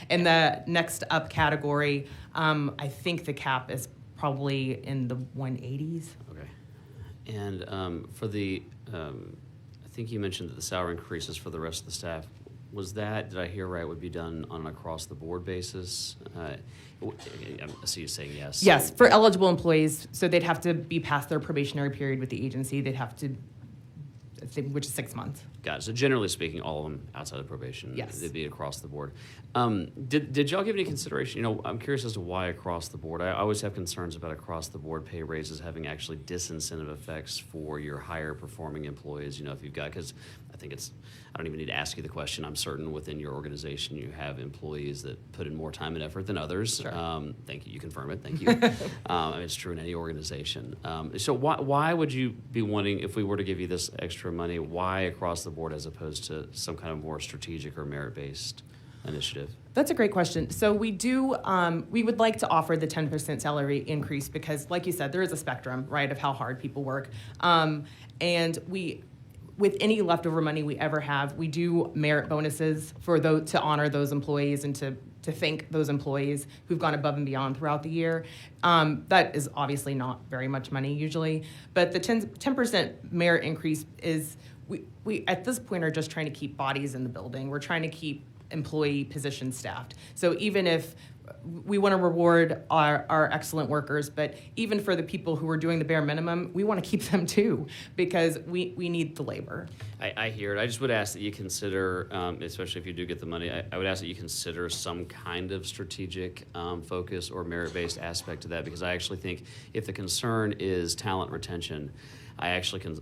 And the next up category, I think the cap is probably in the 180s. Okay. And for the, I think you mentioned that the salary increases for the rest of the staff. Was that, did I hear right, would be done on an across-the-board basis? I see you saying yes. Yes, for eligible employees, so they'd have to be past their probationary period with the agency. They'd have to, I think, which is 6 months. Got it. So generally speaking, all of them outside of probation, Yes. they'd be across the board. Did y'all give any consideration? You know, I'm curious as to why across the board. I always have concerns about across the board pay raises having actually disincentive effects for your higher performing employees. You know, if you've got, because I think it's, I don't even need to ask you the question. I'm certain within your organization you have employees that put in more time and effort than others. Sure. Thank you. You confirm it. Thank you. I mean, it's true in any organization. So why would you be wanting, if we were to give you this extra money, why across the board as opposed to some kind of more strategic or merit-based initiative? That's a great question. So we do, we would like to offer the 10% salary increase because, like you said, there is a spectrum, right, of how hard people work. And we, with any leftover money we ever have, we do merit bonuses for those, to honor those employees and to thank those employees who've gone above and beyond throughout the year. That is obviously not very much money usually, but the 10% merit increase is, we at this point are just trying to keep bodies in the building. We're trying to keep employee positions staffed. So even if we want to reward our excellent workers, but even for the people who are doing the bare minimum, we want to keep them too, because we need the labor. I hear it. I just would ask that you consider, especially if you do get the money, I would ask that you consider some kind of strategic focus or merit-based aspect to that, because I actually think if the concern is talent retention, I actually can.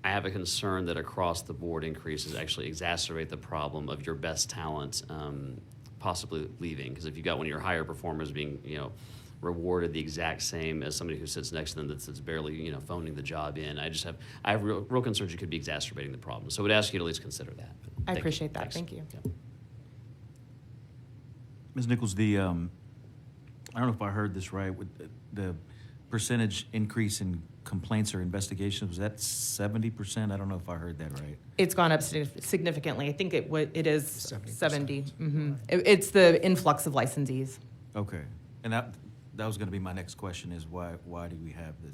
I have a concern that across-the-board increases actually exacerbate the problem of your best talent possibly leaving. Because if you've got one of your higher performers being, you know, rewarded the exact same as somebody who sits next to them that's barely, you know, phoning the job in, I have real concerns you could be exacerbating the problem. So I would ask you to at least consider that. I appreciate that. Thanks. Thank you. Yeah. Ms. Nichols, I don't know if I heard this right, with the percentage increase in complaints or investigations, was that 70%? I don't know if I heard that right. It's gone up significantly. I think it is 70. 70%. Mm-hmm. It's the influx of licensees. Okay. And that was going to be my next question, is why do we have this?